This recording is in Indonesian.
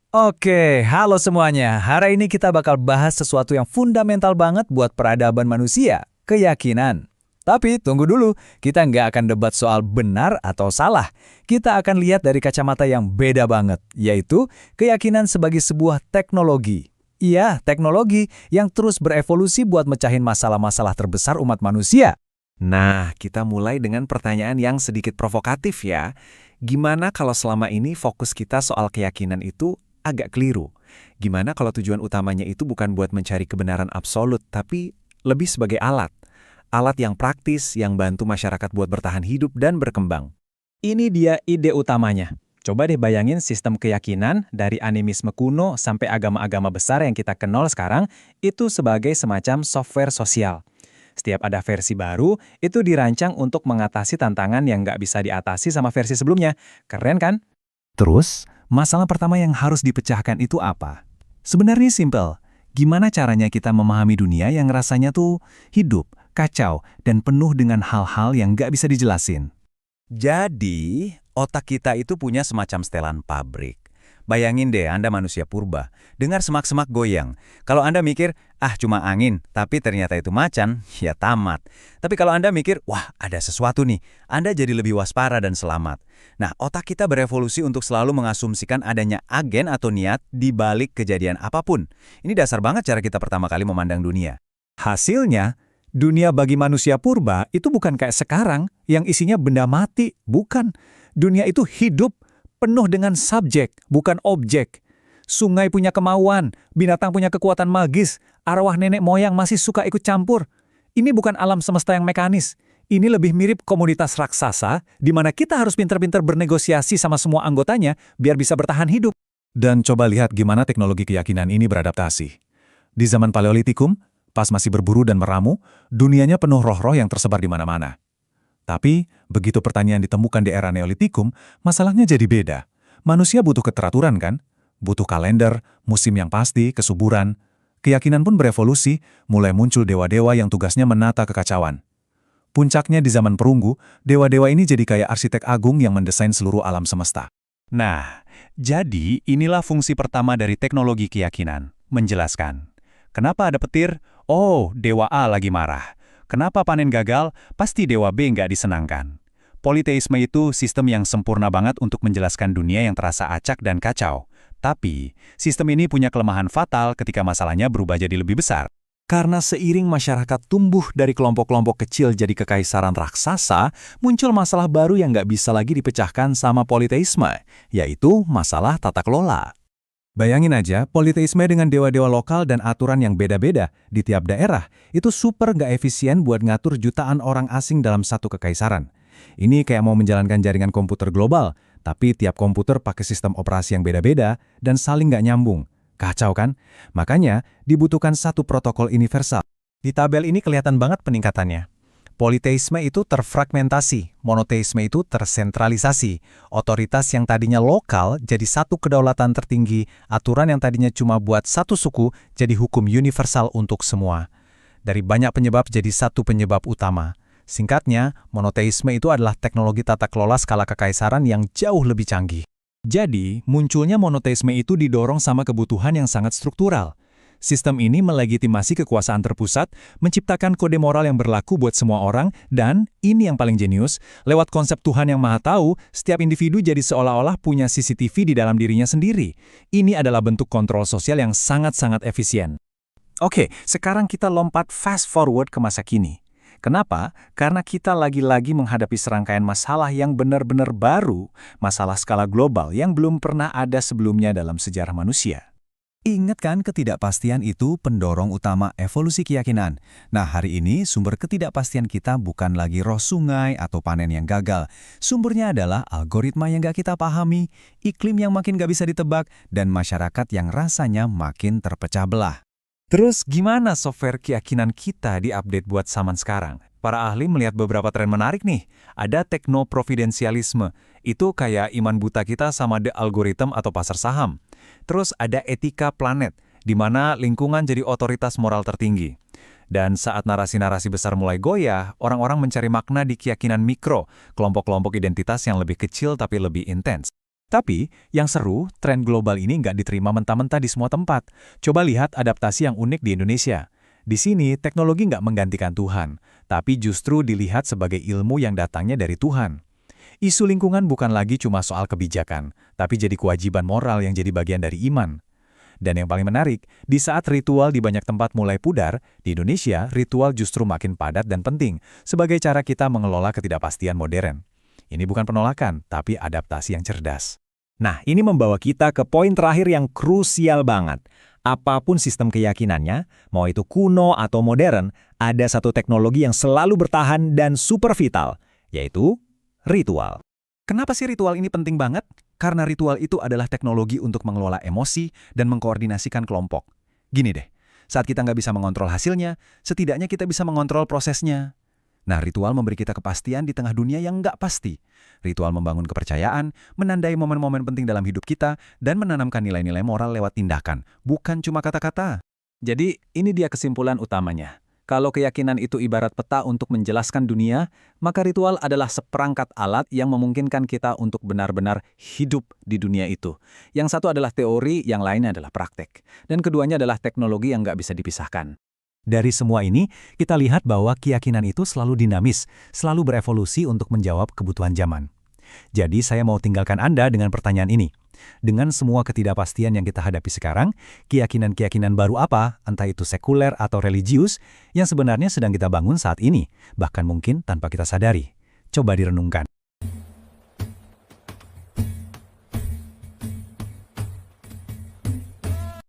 Oke, halo semuanya. Hari ini kita bakal bahas sesuatu yang fundamental banget buat peradaban manusia, keyakinan. Tapi tunggu dulu, kita nggak akan debat soal benar atau salah. Kita akan lihat dari kacamata yang beda banget, yaitu keyakinan sebagai sebuah teknologi. Iya, teknologi yang terus berevolusi buat mecahin masalah-masalah terbesar umat manusia. Nah, kita mulai dengan pertanyaan yang sedikit provokatif ya. Gimana kalau selama ini fokus kita soal keyakinan itu agak keliru? Gimana kalau tujuan utamanya itu bukan buat mencari kebenaran absolut, tapi lebih sebagai alat? Alat yang praktis, yang bantu masyarakat buat bertahan hidup dan berkembang. Ini dia ide utamanya. Coba deh bayangin sistem keyakinan dari animisme kuno sampai agama-agama besar yang kita kenal sekarang itu sebagai semacam software sosial. Setiap ada versi baru, itu dirancang untuk mengatasi tantangan yang nggak bisa diatasi sama versi sebelumnya. Keren kan? Terus, masalah pertama yang harus dipecahkan itu apa? Sebenarnya simpel. Gimana caranya kita memahami dunia yang rasanya tuh hidup, kacau, dan penuh dengan hal-hal yang nggak bisa dijelasin? Jadi, otak kita itu punya semacam setelan pabrik. Bayangin deh Anda manusia purba, dengar semak-semak goyang. Kalau Anda mikir, cuma angin, tapi ternyata itu macan, ya tamat. Tapi kalau Anda mikir, wah ada sesuatu nih, Anda jadi lebih waspada dan selamat. Nah, otak kita berevolusi untuk selalu mengasumsikan adanya agen atau niat di balik kejadian apapun. Ini dasar banget cara kita pertama kali memandang dunia. Hasilnya, dunia bagi manusia purba itu bukan kayak sekarang yang isinya benda mati, bukan. Dunia itu hidup, penuh dengan subjek, bukan objek. Sungai punya kemauan, binatang punya kekuatan magis, arwah nenek moyang masih suka ikut campur. Ini bukan alam semesta yang mekanis. Ini lebih mirip komunitas raksasa, di mana kita harus pintar-pintar bernegosiasi sama semua anggotanya biar bisa bertahan hidup. Dan coba lihat gimana teknologi keyakinan ini beradaptasi. Di zaman Paleolitikum, pas masih berburu dan meramu, dunianya penuh roh-roh yang tersebar di mana-mana. Tapi, begitu pertanyaan ditemukan di era Neolitikum, masalahnya jadi beda. Manusia butuh keteraturan kan? Butuh kalender, musim yang pasti, kesuburan. Keyakinan pun berevolusi, mulai muncul dewa-dewa yang tugasnya menata kekacauan. Puncaknya di zaman perunggu, dewa-dewa ini jadi kayak arsitek agung yang mendesain seluruh alam semesta. Nah, jadi inilah fungsi pertama dari teknologi keyakinan, menjelaskan. Kenapa ada petir? Oh, Dewa A lagi marah. Kenapa panen gagal? Pasti Dewa B nggak disenangkan. Politeisme itu sistem yang sempurna banget untuk menjelaskan dunia yang terasa acak dan kacau. Tapi, sistem ini punya kelemahan fatal ketika masalahnya berubah jadi lebih besar. Karena seiring masyarakat tumbuh dari kelompok-kelompok kecil jadi kekaisaran raksasa, muncul masalah baru yang nggak bisa lagi dipecahkan sama politeisme, yaitu masalah tata kelola. Bayangin aja, politeisme dengan dewa-dewa lokal dan aturan yang beda-beda di tiap daerah, itu super nggak efisien buat ngatur jutaan orang asing dalam satu kekaisaran. Ini kayak mau menjalankan jaringan komputer global, tapi tiap komputer pakai sistem operasi yang beda-beda dan saling nggak nyambung. Kacau kan? Makanya dibutuhkan satu protokol universal. Di tabel ini kelihatan banget peningkatannya. Politeisme itu terfragmentasi, monoteisme itu tersentralisasi. Otoritas yang tadinya lokal jadi satu kedaulatan tertinggi, aturan yang tadinya cuma buat satu suku jadi hukum universal untuk semua. Dari banyak penyebab jadi satu penyebab utama. Singkatnya, monoteisme itu adalah teknologi tata kelola skala kekaisaran yang jauh lebih canggih. Jadi, munculnya monoteisme itu didorong sama kebutuhan yang sangat struktural. Sistem ini melegitimasi kekuasaan terpusat, menciptakan kode moral yang berlaku buat semua orang, dan, ini yang paling jenius, lewat konsep Tuhan yang Maha Tahu, setiap individu jadi seolah-olah punya CCTV di dalam dirinya sendiri. Ini adalah bentuk kontrol sosial yang sangat-sangat efisien. Oke, sekarang kita lompat fast forward ke masa kini. Kenapa? Karena kita lagi-lagi menghadapi serangkaian masalah yang benar-benar baru, masalah skala global yang belum pernah ada sebelumnya dalam sejarah manusia. Ingat kan ketidakpastian itu pendorong utama evolusi keyakinan. Nah, hari ini sumber ketidakpastian kita bukan lagi roh sungai atau panen yang gagal. Sumbernya adalah algoritma yang gak kita pahami, iklim yang makin gak bisa ditebak, dan masyarakat yang rasanya makin terpecah belah. Terus gimana software keyakinan kita diupdate buat zaman sekarang? Para ahli melihat beberapa tren menarik nih. Ada teknoprovidensialisme. Itu kayak iman buta kita sama the algorithm atau pasar saham. Terus ada etika planet, di mana lingkungan jadi otoritas moral tertinggi. Dan saat narasi-narasi besar mulai goyah, orang-orang mencari makna di keyakinan mikro, kelompok-kelompok identitas yang lebih kecil tapi lebih intens. Tapi, yang seru, tren global ini nggak diterima mentah-mentah di semua tempat. Coba lihat adaptasi yang unik di Indonesia. Di sini, teknologi nggak menggantikan Tuhan, tapi justru dilihat sebagai ilmu yang datangnya dari Tuhan. Isu lingkungan bukan lagi cuma soal kebijakan, tapi jadi kewajiban moral yang jadi bagian dari iman. Dan yang paling menarik, di saat ritual di banyak tempat mulai pudar, di Indonesia, ritual justru makin padat dan penting sebagai cara kita mengelola ketidakpastian modern. Ini bukan penolakan, tapi adaptasi yang cerdas. Nah, ini membawa kita ke poin terakhir yang krusial banget. Apapun sistem keyakinannya, mau itu kuno atau modern, ada satu teknologi yang selalu bertahan dan super vital, yaitu ritual. Kenapa sih ritual ini penting banget? Karena ritual itu adalah teknologi untuk mengelola emosi dan mengkoordinasikan kelompok. Gini deh, saat kita nggak bisa mengontrol hasilnya, setidaknya kita bisa mengontrol prosesnya. Nah, ritual memberi kita kepastian di tengah dunia yang nggak pasti. Ritual membangun kepercayaan, menandai momen-momen penting dalam hidup kita, dan menanamkan nilai-nilai moral lewat tindakan, bukan cuma kata-kata. Jadi, ini dia kesimpulan utamanya. Kalau keyakinan itu ibarat peta untuk menjelaskan dunia, maka ritual adalah seperangkat alat yang memungkinkan kita untuk benar-benar hidup di dunia itu. Yang satu adalah teori, yang lainnya adalah praktek. Dan keduanya adalah teknologi yang nggak bisa dipisahkan. Dari semua ini, kita lihat bahwa keyakinan itu selalu dinamis, selalu berevolusi untuk menjawab kebutuhan zaman. Jadi saya mau tinggalkan Anda dengan pertanyaan ini. Dengan semua ketidakpastian yang kita hadapi sekarang, keyakinan-keyakinan baru apa, entah itu sekuler atau religius, yang sebenarnya sedang kita bangun saat ini, bahkan mungkin tanpa kita sadari? Coba direnungkan.